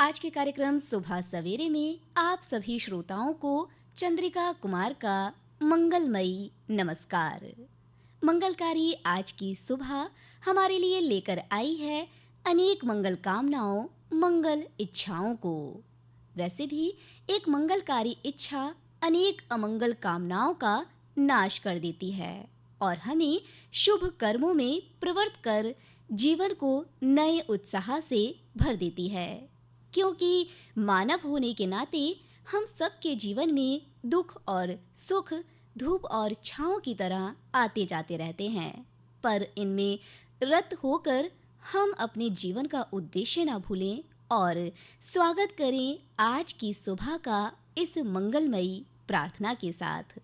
आज के कार्यक्रम सुबह सवेरे में आप सभी श्रोताओं को चंद्रिका कुमार का मंगलमयी नमस्कार। मंगलकारी आज की सुबह हमारे लिए लेकर आई है अनेक मंगल कामनाओं, मंगल इच्छाओं को। वैसे भी एक मंगलकारी इच्छा अनेक अमंगल कामनाओं का नाश कर देती है और हमें शुभ कर्मों में प्रवृत्त कर जीवन को नए उत्साह से भर देती है, क्योंकि मानव होने के नाते हम सबके जीवन में दुख और सुख धूप और छाँव की तरह आते जाते रहते हैं, पर इनमें रत होकर हम अपने जीवन का उद्देश्य ना भूलें और स्वागत करें आज की सुबह का इस मंगलमयी प्रार्थना के साथ।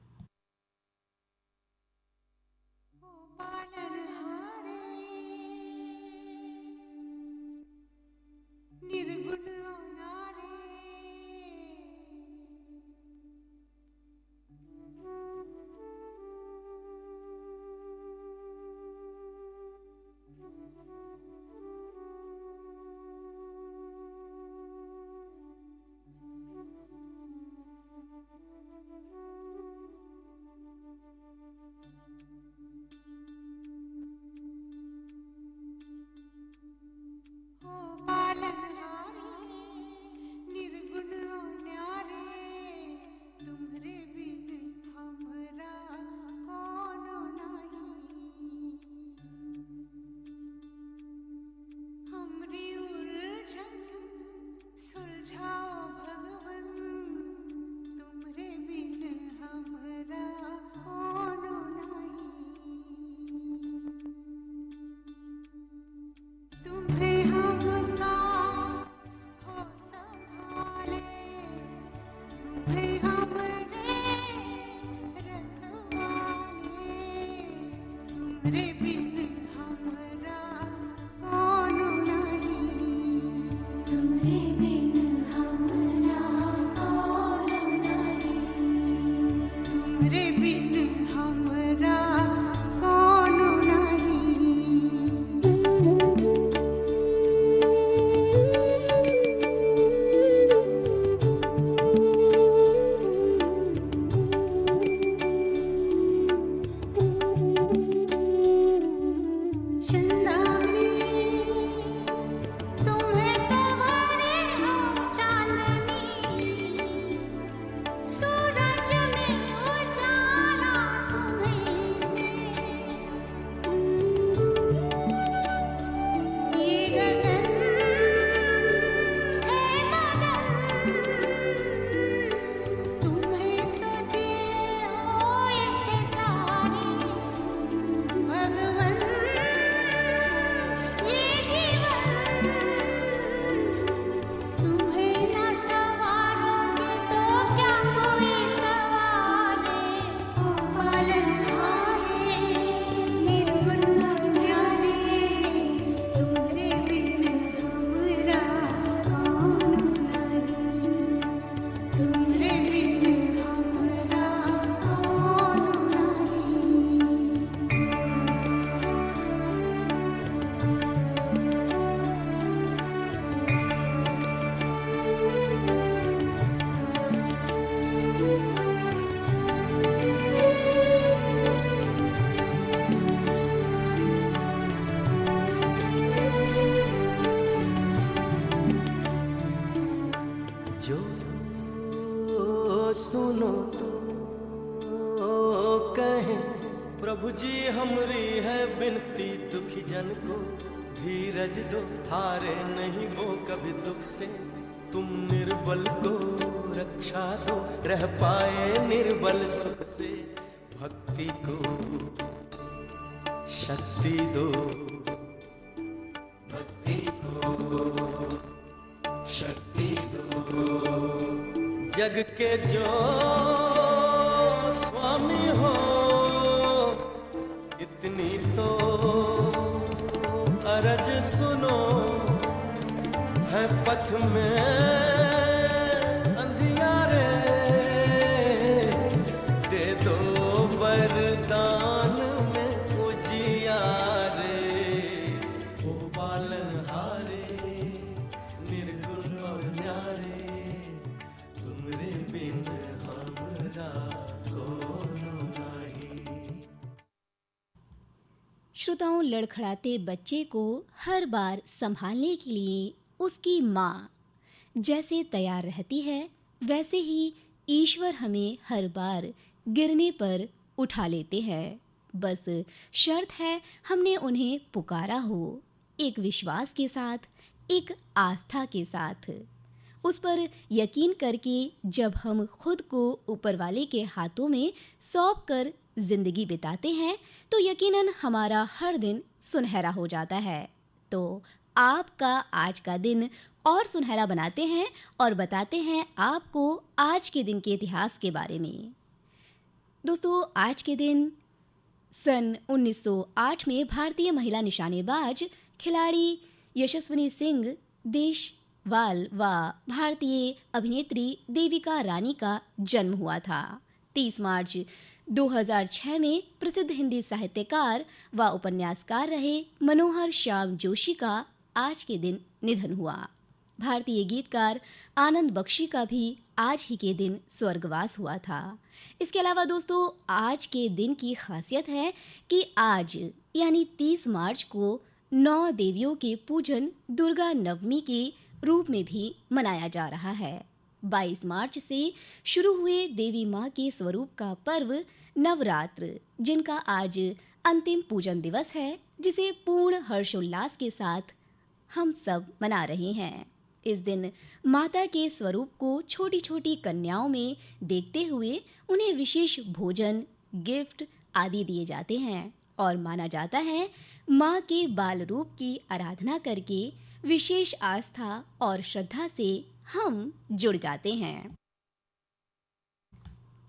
सुनो तो कहें प्रभु जी हमरी है बिनती दुखी जन को, धीरज दो हारे नहीं वो कभी दुख से, तुम निर्बल को रक्षा दो रह पाए निर्बल सुख से, भक्ति को शक्ति दो, भक्ति को शक्ति दो, जग के जो स्वामी हो इतनी तो अरज सुनो, है पथ में अंधियारे दे दो वरदान में उजियारे, ओ पालनहारे निर्गुण और श्रोताओं, लड़खड़ाते बच्चे को हर बार संभालने के लिए उसकी माँ जैसे तैयार रहती है, वैसे ही ईश्वर हमें हर बार गिरने पर उठा लेते हैं। बस शर्त है हमने उन्हें पुकारा हो, एक विश्वास के साथ, एक आस्था के साथ। उस पर यकीन करके जब हम खुद को ऊपर वाले के हाथों में सौंप कर जिंदगी बिताते हैं तो यकीनन हमारा हर दिन सुनहरा हो जाता है। तो आपका आज का दिन और सुनहरा बनाते हैं और बताते हैं आपको आज के दिन के इतिहास के बारे में। दोस्तों, आज के दिन सन 1908 में भारतीय महिला निशानेबाज खिलाड़ी यशस्विनी सिंह देशवाल व भारतीय अभिनेत्री देविका रानी का जन्म हुआ था। 30 मार्च 2006 में प्रसिद्ध हिंदी साहित्यकार व उपन्यासकार रहे मनोहर श्याम जोशी का आज के दिन निधन हुआ। भारतीय गीतकार आनंद बख्शी का भी आज ही के दिन स्वर्गवास हुआ था। इसके अलावा दोस्तों, आज के दिन की खासियत है कि आज यानी 30 मार्च को 9 देवियों के पूजन दुर्गा नवमी के रूप में भी मनाया जा रहा है। 22 मार्च से शुरू हुए देवी माँ के स्वरूप का पर्व नवरात्र, जिनका आज अंतिम पूजन दिवस है, जिसे पूर्ण हर्षोल्लास के साथ हम सब मना रहे हैं। इस दिन माता के स्वरूप को छोटी छोटी कन्याओं में देखते हुए उन्हें विशेष भोजन, गिफ्ट आदि दिए जाते हैं और माना जाता है माँ के बाल रूप की आराधना करके विशेष आस्था और श्रद्धा से हम जुड़ जाते हैं।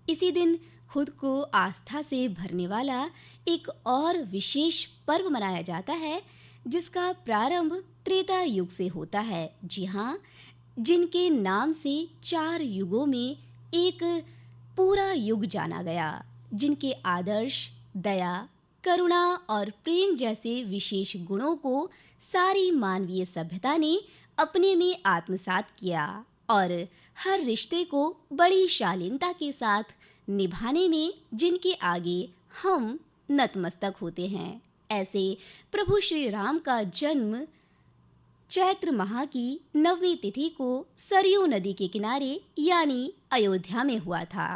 इसी दिन खुद को आस्था से भरने वाला एक और विशेष पर्व मनाया जाता है, जिसका प्रारंभ त्रेता युग से होता है। जी हाँ, जिनके नाम से 4 युगों में एक पूरा युग जाना गया, जिनके आदर्श, दया, करुणा और प्रेम जैसे विशेष गुणों को सारी मानवीय सभ्यता ने अपने में आत्मसात किया और हर रिश्ते को बड़ी शालीनता के साथ निभाने में जिनके आगे हम नतमस्तक होते हैं। ऐसे प्रभु श्री राम का जन्म चैत्र माह की 9वीं तिथि को सरयू नदी के किनारे यानी अयोध्या में हुआ था।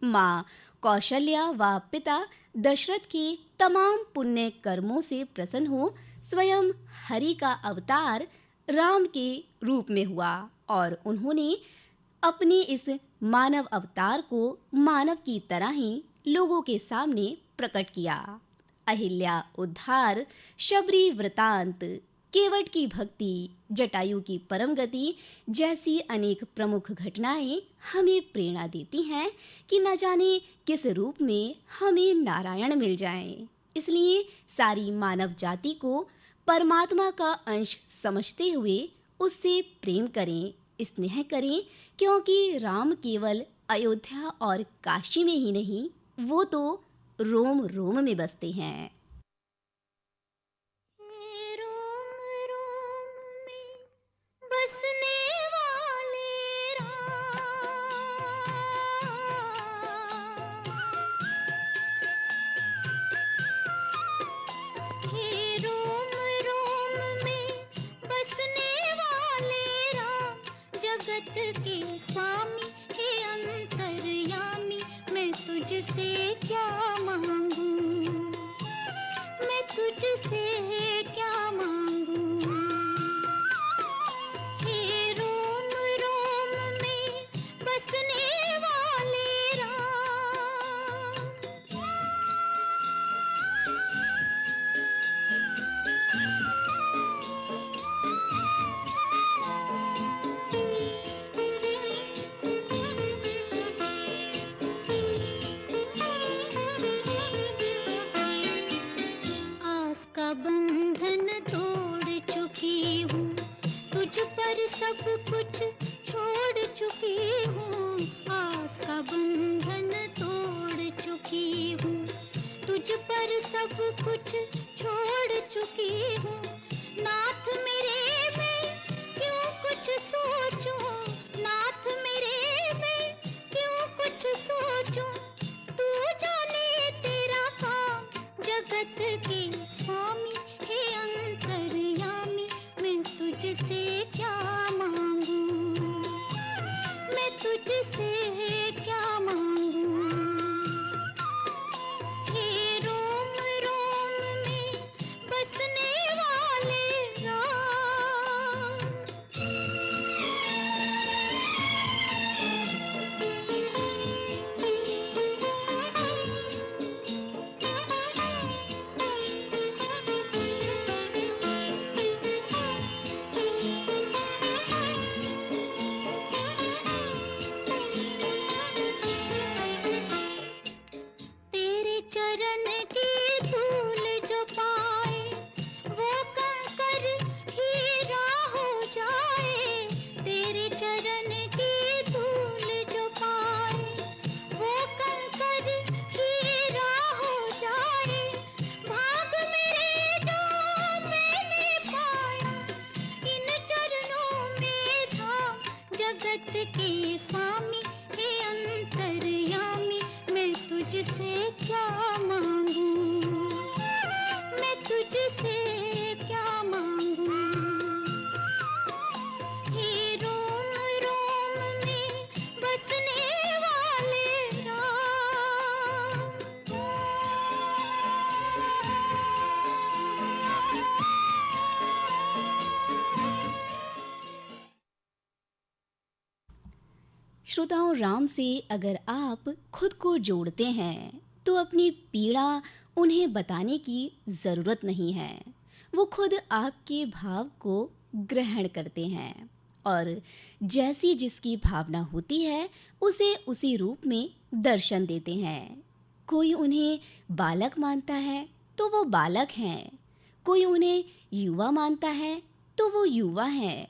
माँ कौशल्या व पिता दशरथ के तमाम पुण्य कर्मों से प्रसन्न हो स्वयं हरि का अवतार राम के रूप में हुआ और उन्होंने अपने इस मानव अवतार को मानव की तरह ही लोगों के सामने प्रकट किया। अहिल्या उद्धार, शबरी वृतांत, केवट की भक्ति, जटायु की परम गति जैसी अनेक प्रमुख घटनाएं हमें प्रेरणा देती हैं कि न जाने किस रूप में हमें नारायण मिल जाएं। इसलिए सारी मानव जाति को परमात्मा का अंश समझते हुए उससे प्रेम करें, स्नेह करें, क्योंकि राम केवल अयोध्या और काशी में ही नहीं, वो तो रोम रोम में बसते हैं। सब कुछ छोड़ चुकी हूँ, आस का बंधन तोड़ चुकी हूँ, तुझ पर सब कुछ छोड़ चुकी हूँ। नाथ मेरे मैं क्यों कुछ सोचूं, नाथ मेरे मैं क्यों कुछ सोचूं, तू जाने तेरा काम जगत की आए, भाग मेरे जो मैंने पाया, इन चरणों में था जगत के स्वामी। हे अंतर्यामी, मैं तुझसे क्या मांगूं, मैं तुझसे क्या मांगूं। हे रोम रोम में बसने वाले राम। श्रोताओं, राम से अगर आप खुद को जोड़ते हैं तो अपनी पीड़ा उन्हें बताने की ज़रूरत नहीं है। वो खुद आपके भाव को ग्रहण करते हैं और जैसी जिसकी भावना होती है उसे उसी रूप में दर्शन देते हैं। कोई उन्हें बालक मानता है तो वो बालक हैं, कोई उन्हें युवा मानता है तो वो युवा हैं,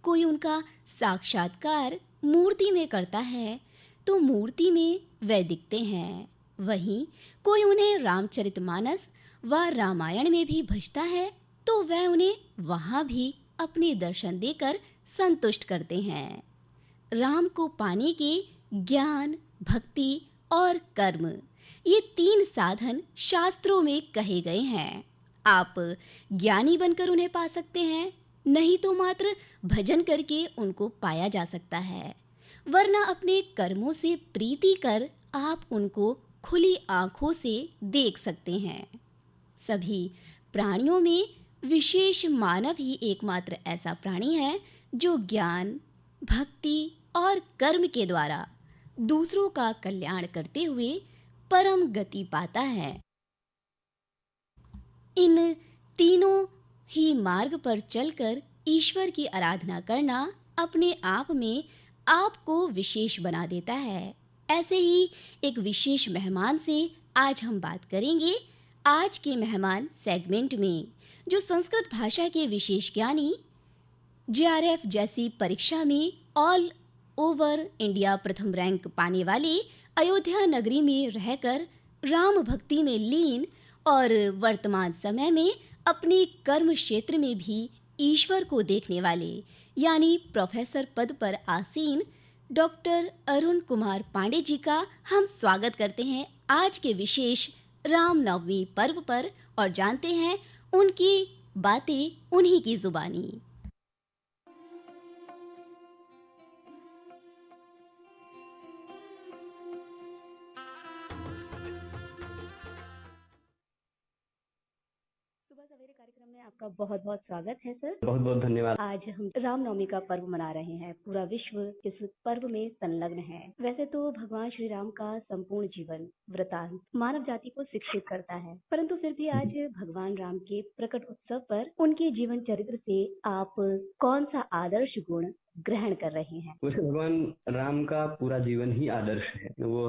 कोई उनका साक्षात्कार मूर्ति में करता है तो मूर्ति में वे दिखते हैं। वहीं कोई उन्हें रामचरितमानस व रामायण में भी भजता है तो वह उन्हें वहाँ भी अपने दर्शन देकर संतुष्ट करते हैं। राम को पाने के ज्ञान, भक्ति और कर्म, ये 3 साधन शास्त्रों में कहे गए हैं। आप ज्ञानी बनकर उन्हें पा सकते हैं, नहीं तो मात्र भजन करके उनको पाया जा सकता है, वरना अपने कर्मों से प्रीति कर आप उनको खुली आंखों से देख सकते हैं। सभी प्राणियों में विशेष मानव ही एकमात्र ऐसा प्राणी है जो ज्ञान, भक्ति और कर्म के द्वारा दूसरों का कल्याण करते हुए परम गति पाता है। इन तीनों ही मार्ग पर चलकर ईश्वर की आराधना करना अपने आप में आपको विशेष बना देता है। ऐसे ही एक विशेष मेहमान से आज हम बात करेंगे। आज के मेहमान सेगमेंट में जो संस्कृत भाषा के विशेष ज्ञानी, जेआरएफ जैसी परीक्षा में ऑल ओवर इंडिया प्रथम रैंक पाने वाले, अयोध्या नगरी में रहकर राम भक्ति में लीन और वर्तमान समय में अपने कर्म क्षेत्र में भी ईश्वर को देखने वाले, यानी प्रोफेसर पद पर आसीन डॉक्टर अरुण कुमार पांडे जी का हम स्वागत करते हैं आज के विशेष रामनवमी पर्व पर और जानते हैं उनकी बातें उन्हीं की जुबानी। सुबह सवेरे कार्यक्रम में आपका बहुत बहुत स्वागत है सर। बहुत बहुत धन्यवाद। आज हम रामनवमी का पर्व मना रहे हैं। पूरा विश्व इस पर्व में संलग्न है। वैसे तो भगवान श्री राम का संपूर्ण जीवन वृतांत मानव जाति को शिक्षित करता है, परंतु फिर भी आज भगवान राम के प्रकट उत्सव पर उनके जीवन चरित्र से आप कौन सा आदर्श गुण ग्रहण कर रहे हैं? वैसे भगवान राम का पूरा जीवन ही आदर्श है। वो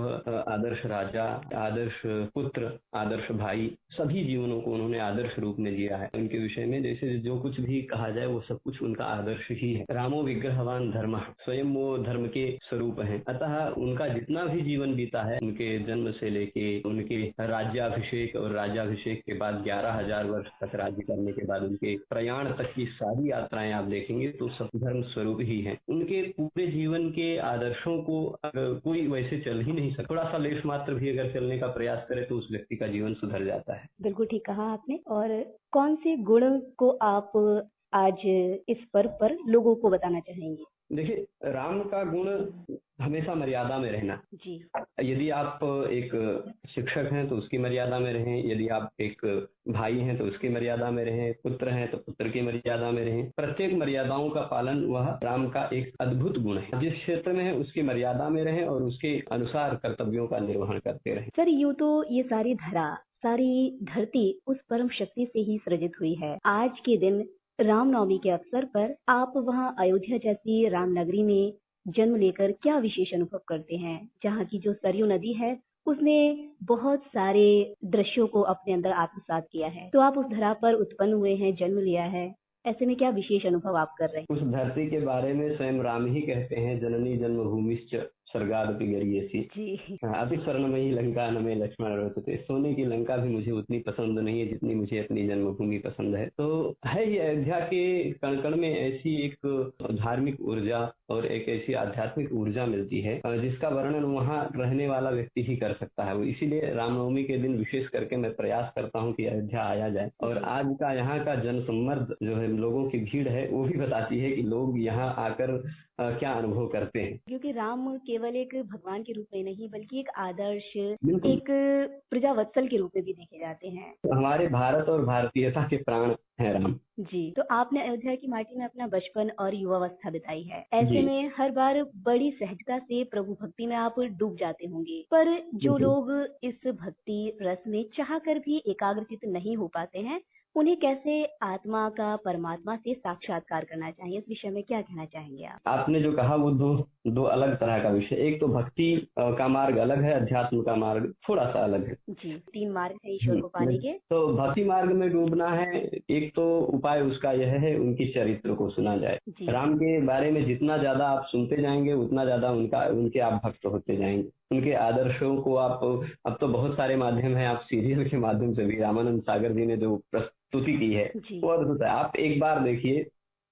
आदर्श राजा, आदर्श पुत्र, आदर्श भाई, सभी जीवनों को उन्होंने आदर्श रूप में लिया है। उनके विषय में जैसे जो कुछ भी कहा जाए वो सब कुछ उनका आदर्श ही है। रामो विग्रहवान धर्म, स्वयं वो धर्म के स्वरूप हैं। अतः उनका जितना भी जीवन बीता है, उनके जन्म से लेके उनके राज्याभिषेक और राज्याभिषेक के बाद 11,000 वर्ष तक राज्य करने के बाद उनके प्रयाण तक की सारी यात्राएं आप देखेंगे तो सब धर्म स्वरूप ही हैं। उनके पूरे जीवन के आदर्शों को अगर कोई वैसे चल ही नहीं सकता। थोड़ा सा लेश मात्र भी अगर चलने का प्रयास करे तो उस व्यक्ति का जीवन सुधर जाता है। बिल्कुल ठीक कहा आपने। और कौन से गुण को आप आज इस पर्व पर लोगों को बताना चाहेंगे? देखिए, राम का गुण हमेशा मर्यादा में रहना जी। यदि आप एक शिक्षक हैं तो उसकी मर्यादा में रहें, यदि आप एक भाई हैं तो उसकी मर्यादा में रहें, पुत्र हैं तो पुत्र की मर्यादा में रहें। प्रत्येक मर्यादाओं का पालन वह राम का एक अद्भुत गुण है। जिस क्षेत्र में है उसकी मर्यादा में रहें और उसके अनुसार कर्तव्यों का निर्वहन करते रहें। सर, यूँ तो ये सारी धरती उस परम शक्ति से ही सृजित हुई है। आज के दिन रामनवमी के अवसर पर आप वहाँ अयोध्या जैसी राम नगरी में जन्म लेकर क्या विशेष अनुभव करते हैं, जहाँ की जो सरयू नदी है उसने बहुत सारे दृश्यों को अपने अंदर आत्मसात किया है। तो आप उस धरा पर उत्पन्न हुए हैं, जन्म लिया है, ऐसे में क्या विशेष अनुभव आप कर रहे हैं? उस धरती के बारे में स्वयं राम ही कहते हैं, जननी जन्मभूमिश्च स्वर्गादपि गरीयसी। जी। अति स्वर्णमयी लंका न में लक्ष्मण रोचते। सोने की लंका भी मुझे उतनी पसंद नहीं है जितनी मुझे अपनी जन्मभूमि पसंद है। तो है ही अयोध्या के कण कण में ऐसी एक धार्मिक ऊर्जा और एक ऐसी आध्यात्मिक ऊर्जा मिलती है जिसका वर्णन वहाँ रहने वाला व्यक्ति ही कर सकता है। इसीलिए रामनवमी के दिन विशेष करके मैं प्रयास करता हूँ कि अयोध्या आया जाए। और आज का यहाँ का जनसम्मर्द जो है, लोगों की भीड़ है, वो भी बताती है कि लोग यहाँ आकर क्या अनुभव करते हैं। क्योंकि राम केवल एक भगवान के रूप में नहीं बल्कि एक आदर्श, बिल्कुल। एक प्रजावत्सल के रूप में भी देखे जाते हैं। हमारे भारत और भारतीयता के प्राण है राम। जी। तो आपने अयोध्या की माटी में अपना बचपन और युवावस्था बिताई है। ऐसे जी। में हर बार बड़ी सहजता से प्रभु भक्ति में आप डूब जाते होंगे। पर जो बिल्कुल। लोग इस भक्ति रस में चाहकर भी एकाग्रचित नहीं हो पाते हैं, उन्हें कैसे आत्मा का परमात्मा से साक्षात्कार करना चाहिए, इस विषय में क्या कहना चाहेंगे आप? आपने जो कहा वो दो अलग तरह का विषय। एक तो भक्ति का मार्ग अलग है, अध्यात्म का मार्ग थोड़ा सा अलग है। जी। 3 मार्ग है ईश्वर को पाने के। तो भक्ति मार्ग में डूबना है, एक तो उपाय उसका यह है उनकी चरित्र को सुना जाए। जी। राम के बारे में जितना ज्यादा आप सुनते जाएंगे उतना ज्यादा उनके आप भक्त होते जाएंगे। उनके आदर्शों को आप, अब तो बहुत सारे माध्यम है, आप सीरियल के माध्यम से भी, रामानंद सागर जी ने जो प्रस्तुति की है जी। वो अद्भुत है। आप एक बार देखिए,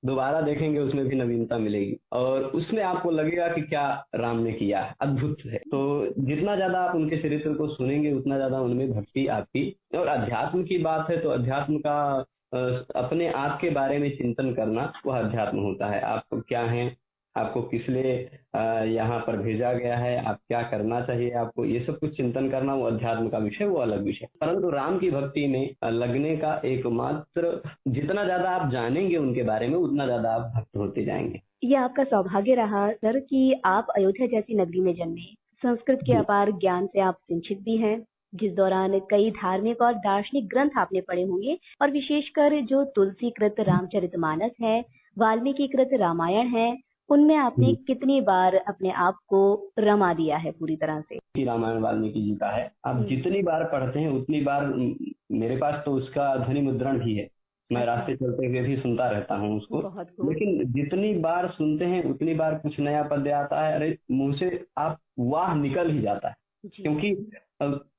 दोबारा देखेंगे उसमें भी नवीनता मिलेगी और उसमें आपको लगेगा कि क्या राम ने किया है, अद्भुत है। तो जितना ज्यादा आप उनके चरित्र को सुनेंगे उतना ज्यादा उनमें भक्ति आपकी। और अध्यात्म की बात है तो अध्यात्म का अपने आप के बारे में चिंतन करना वह अध्यात्म होता है। आप क्या हैं, आपको किस लिए यहाँ पर भेजा गया है, आप क्या करना चाहिए आपको, ये सब कुछ चिंतन करना वो अध्यात्म का विषय, वो अलग विषय। परंतु राम की भक्ति में लगने का एकमात्र, जितना ज्यादा आप जानेंगे उनके बारे में उतना ज्यादा आप भक्त होते जाएंगे। ये आपका सौभाग्य रहा सर कि आप अयोध्या जैसी नगरी में जन्मे। संस्कृत के अपार ज्ञान से आप सिंचित भी हैं, जिस दौरान कई धार्मिक और दार्शनिक ग्रंथ आपने पढ़े होंगे और विशेषकर जो तुलसीकृत रामचरितमानस है, वाल्मीकि कृत रामायण है, उनमें आपने कितनी बार अपने आप को रमा दिया है पूरी तरह से? रामायण वाल्मीकि जी का है, आप जितनी बार पढ़ते हैं उतनी बार, मेरे पास तो उसका ध्वनि मुद्रण भी है, मैं रास्ते चलते हुए भी सुनता रहता हूँ उसको। लेकिन जितनी बार सुनते हैं उतनी बार कुछ नया पद्य आता है, अरे मुंह से आप वाह निकल ही जाता है। क्योंकि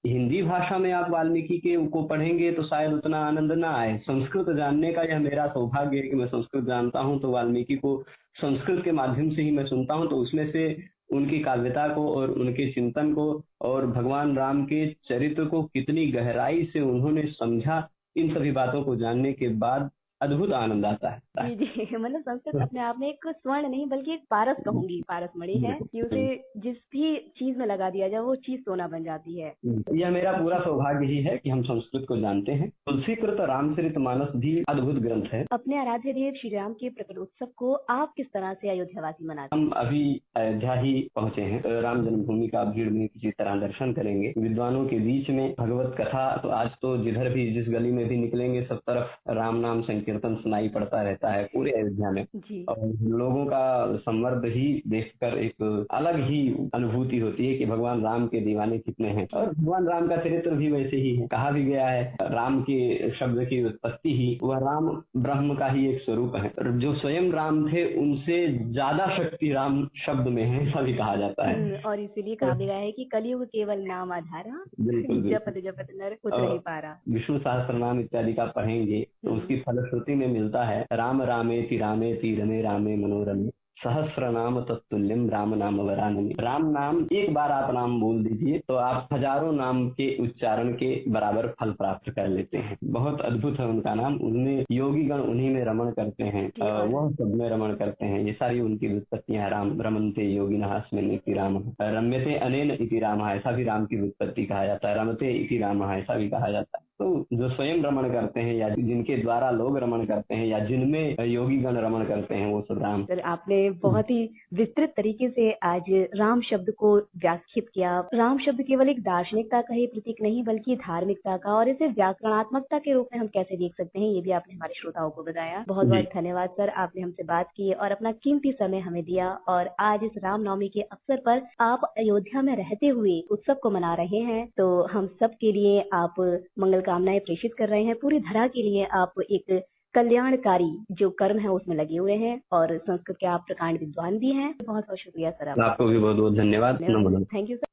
हिंदी भाषा में आप वाल्मीकि के को पढ़ेंगे तो शायद उतना आनंद ना आए। संस्कृत जानने का यह मेरा सौभाग्य है कि मैं संस्कृत जानता हूँ, तो वाल्मीकि को संस्कृत के माध्यम से ही मैं सुनता हूँ, तो उसमें से उनकी काव्यता को और उनके चिंतन को और भगवान राम के चरित्र को कितनी गहराई से उन्होंने समझा, इन सभी बातों को जानने के बाद अद्भुत आनंद आता है। जी जी, मतलब संस्कृत अपने आप में एक स्वर्ण नहीं बल्कि एक पारस कहूंगी, पारस मणि है कि उसे जिस भी चीज में लगा दिया जाए वो चीज सोना बन जाती है। यह मेरा पूरा सौभाग्य ही है कि हम संस्कृत को जानते हैं। तुलसीकृत रामचरितमानस भी अद्भुत ग्रंथ है। अपने आराध्य देव श्री राम के प्रकटोत्सव को आप किस तरह से अयोध्यावासी मनाते हैं? हम अभी अयोध्या ही पहुँचे हैं। राम जन्मभूमि का भीड़ में किसी तरह दर्शन करेंगे, विद्वानों के बीच में भगवत कथा। तो आज तो जिधर भी जिस गली में भी निकलेंगे सब तरफ राम नाम संकीर्तन सुनाई पड़ता रहता है पूरे अयोध्या में। और लोगों का संवर्ध ही देखकर एक अलग ही अनुभूति होती है कि भगवान राम के दीवाने कितने हैं। और भगवान राम का चरित्र भी वैसे ही है। कहा भी गया है राम के शब्द की उत्पत्ति ही वह राम ब्रह्म का ही एक स्वरूप है। जो स्वयं राम थे उनसे ज्यादा शक्ति राम शब्द में है, ऐसा भी कहा जाता है। और इसीलिए कहा गया है कि कलियुग केवल नाम आधारा, जपत जपत नर उतर पारा। विष्णु सहस्त्र नाम इत्यादि का पढ़ेंगे तो उसकी फलश्रुति में मिलता है राम रामेति रामेति रमे रामे मनोरमे सहस्र नाम तत्तुल्यम राम नाम वरानने। राम नाम एक बार आप नाम बोल दीजिए तो आप हजारों नाम के उच्चारण के बराबर फल प्राप्त कर लेते हैं। बहुत अद्भुत है उनका नाम। उनमें योगी गण उन्हीं में रमण करते हैं, वह सब में रमण करते हैं। ये सारी उनकी व्युत्पत्तियां। राम रमन्ते योगिनः अस्मिन् इति रामः, रम्यते अनेन इति रामः, ऐसा भी राम की व्युत्पत्ति कहा जाता है। रमते इति रामः, ऐसा भी कहा जाता है। तो जो स्वयं रमण करते हैं या जिनके द्वारा लोग रमण करते हैं या जिनमें योगी गण रमण करते हैं वो सब राम। सर आपने बहुत ही विस्तृत तरीके से आज राम शब्द को व्याख्यात किया। राम शब्द केवल एक दार्शनिकता का ही प्रतीक नहीं बल्कि धार्मिकता का, और इसे व्याकरणात्मकता के रूप में हम कैसे देख सकते हैं ये भी आपने हमारे श्रोताओं को बताया। बहुत बहुत धन्यवाद सर, आपने हमसे बात की और अपना कीमती समय हमें दिया। और आज इस रामनवमी के अवसर पर आप अयोध्या में रहते हुए उत्सव को मना रहे हैं, तो हम सब के लिए आप मंगल कामनाएं प्रेषित कर रहे हैं। पूरी धरा के लिए आप एक कल्याणकारी जो कर्म है उसमें लगे हुए हैं और संस्कृत के आप प्रकांड विद्वान भी हैं। बहुत बहुत शुक्रिया सर आपको भी बहुत बहुत धन्यवाद। नमो। Thank you sir.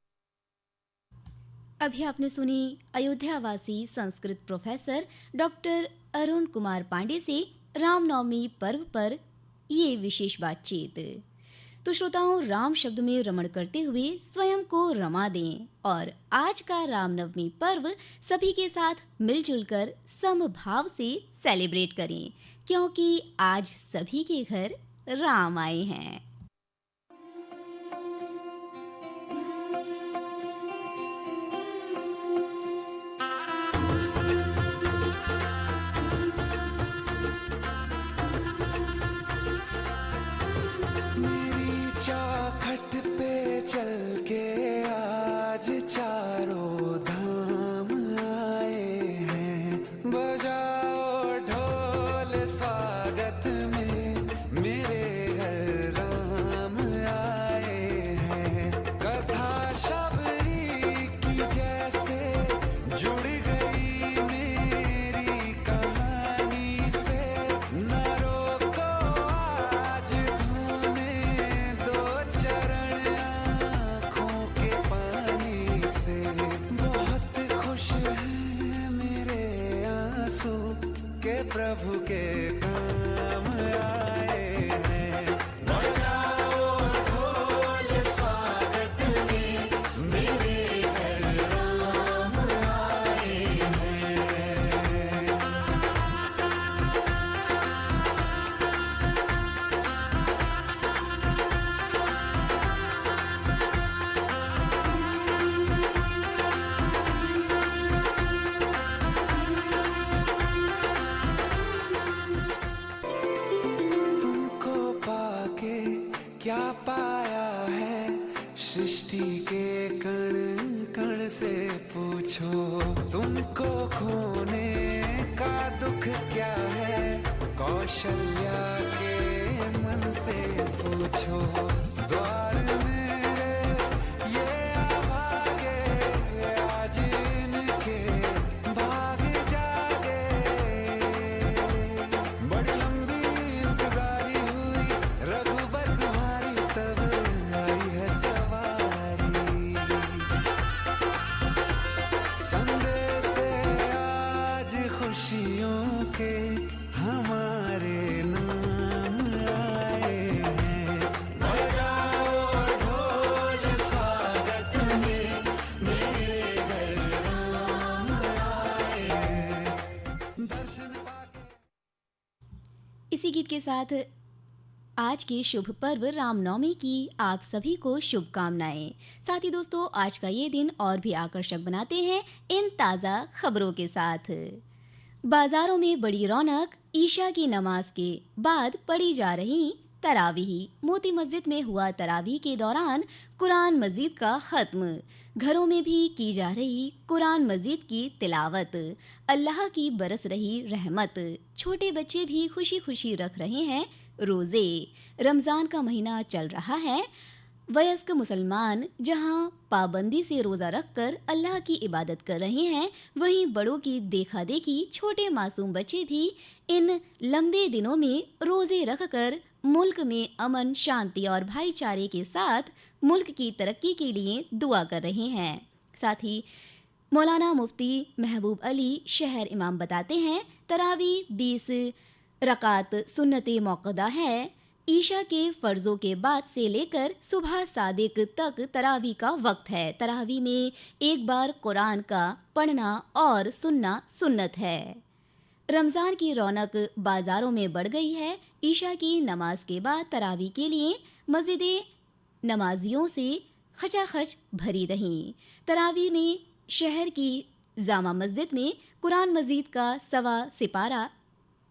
अभी आपने सुनी अयोध्यावासी संस्कृत प्रोफेसर डॉक्टर अरुण कुमार पांडे से रामनवमी पर्व पर ये विशेष बातचीत। तो श्रोताओं, राम शब्द में रमण करते हुए स्वयं को रमा दें और आज का रामनवमी पर्व सभी के साथ मिलजुल कर समभाव से सेलिब्रेट करें, क्योंकि आज सभी के घर राम आए हैं। चौखट पे चल के आज चारों धाम आए हैं, बजाओ ढोल स्वागत में मेरे घर राम आए हैं। कथा शबरी की जैसे जुड़ गई मेरी कहानी से, न रोको आज धोने दो चरण आँखों के पानी से। बहुत खुश हैं मेरे आंसू के प्रभु के काम आए हैं। बजाओ ढोल स्वागत में मेरे घर राम आए हैं। तुमको पाके क्या पाया है, सृष्टि के कण कण से पूछो। तुमको खोने का दुख क्या है, कौशल्या के मन से पूछो। द्वार मेरे ये अभागे, आज इनके भाग जागे। बड़ी लंबी इंतजारी हुई रघुबर तुम्हारी, तब आई है सवारी। संदेश से आज खुशियों के हमारे नाम आए हैं। बजाओ ढोल स्वागत में मेरे घर राम आए हैं। दर्शन पाके इसी गीत के साथ आज के शुभ पर्व रामनवमी की आप सभी को शुभकामनाएं। साथ ही दोस्तों, आज का ये दिन और भी आकर्षक बनाते हैं इन ताज़ा खबरों के साथ। बाजारों में बड़ी रौनक, ईशा की नमाज के बाद पढ़ी जा रही तरावीह। मोती मस्जिद में हुआ तरावीह के दौरान कुरान मजीद का खत्म। घरों में भी की जा रही कुरान मजीद की तिलावत। अल्लाह की बरस रही रहमत। छोटे बच्चे भी खुशी खुशी रख रहे हैं रोज़े। रमज़ान का महीना चल रहा है। वयस्क मुसलमान जहां पाबंदी से रोज़ा रखकर अल्लाह की इबादत कर रहे हैं, वहीं बड़ों की देखा देखी छोटे मासूम बच्चे भी इन लंबे दिनों में रोज़े रखकर मुल्क में अमन, शांति और भाईचारे के साथ मुल्क की तरक्की के लिए दुआ कर रहे हैं। साथ ही मौलाना मुफ्ती महबूब अली शहर इमाम बताते हैं, तरावी 20 रकात सुन्नत मौक़दा है। ईशा के फ़र्ज़ों के बाद से लेकर सुबह सादिक तक तरावी का वक्त है। तरावी में एक बार कुरान का पढ़ना और सुनना सुन्नत है। रमज़ान की रौनक बाज़ारों में बढ़ गई है। ईशा की नमाज के बाद तरावी के लिए मस्जिदें नमाजियों से खचाखच भरी रहीं। तरावी में शहर की जामा मस्जिद में कुरान मजीद का सवा सिपारा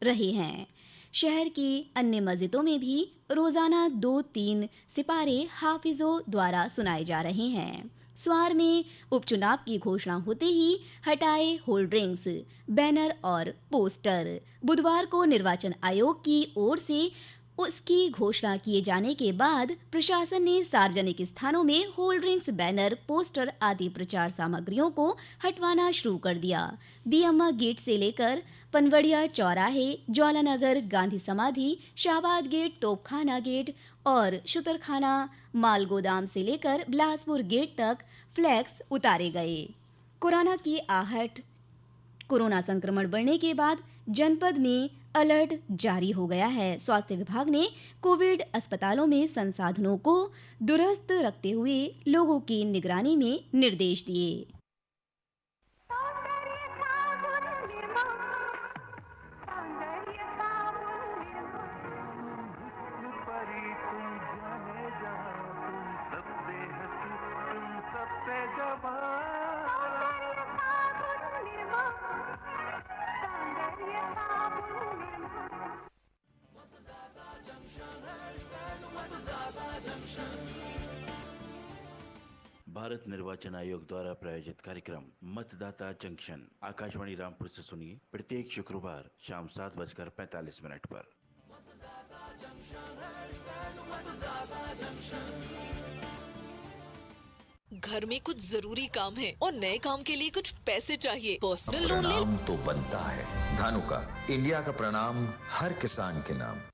रहे हैं। शहर की अन्य मस्जिदों में भी रोज़ाना 2-3 सिपारे हाफिज़ों द्वारा सुनाए जा रहे हैं। स्वार में उपचुनाव की घोषणा होते ही हटाए होल्डिंग्स, बैनर और पोस्टर। बुधवार को निर्वाचन आयोग की ओर से उसकी घोषणा किए जाने के बाद प्रशासन ने सार्वजनिक स्थानों में होल्डिंग्स, बैनर, पोस्टर आदि प्रचार सामग्रियों को हटवाना शुरू कर दिया। बीएमआ गेट से लेकर पनवड़िया चौराहे, ज्वालानगर गांधी समाधि, शाहबाद गेट, तोपखाना गेट और शुतरखाना माल गोदाम से लेकर बिलासपुर गेट तक फ्लैक्स उतारे गए। कोरोना संक्रमण बढ़ने के बाद जनपद में अलर्ट जारी हो गया है। स्वास्थ्य विभाग ने कोविड अस्पतालों में संसाधनों को दुरुस्त रखते हुए लोगों की निगरानी में निर्देश दिए। भारत निर्वाचन आयोग द्वारा प्रायोजित कार्यक्रम मतदाता जंक्शन आकाशवाणी रामपुर से सुनिए प्रत्येक शुक्रवार शाम 7:45 पर। घर में कुछ जरूरी काम है और नए काम के लिए कुछ पैसे चाहिए। पर्सनल लोन ले प्रणाम तो बनता है। धानुका, इंडिया का प्रणाम हर किसान के नाम।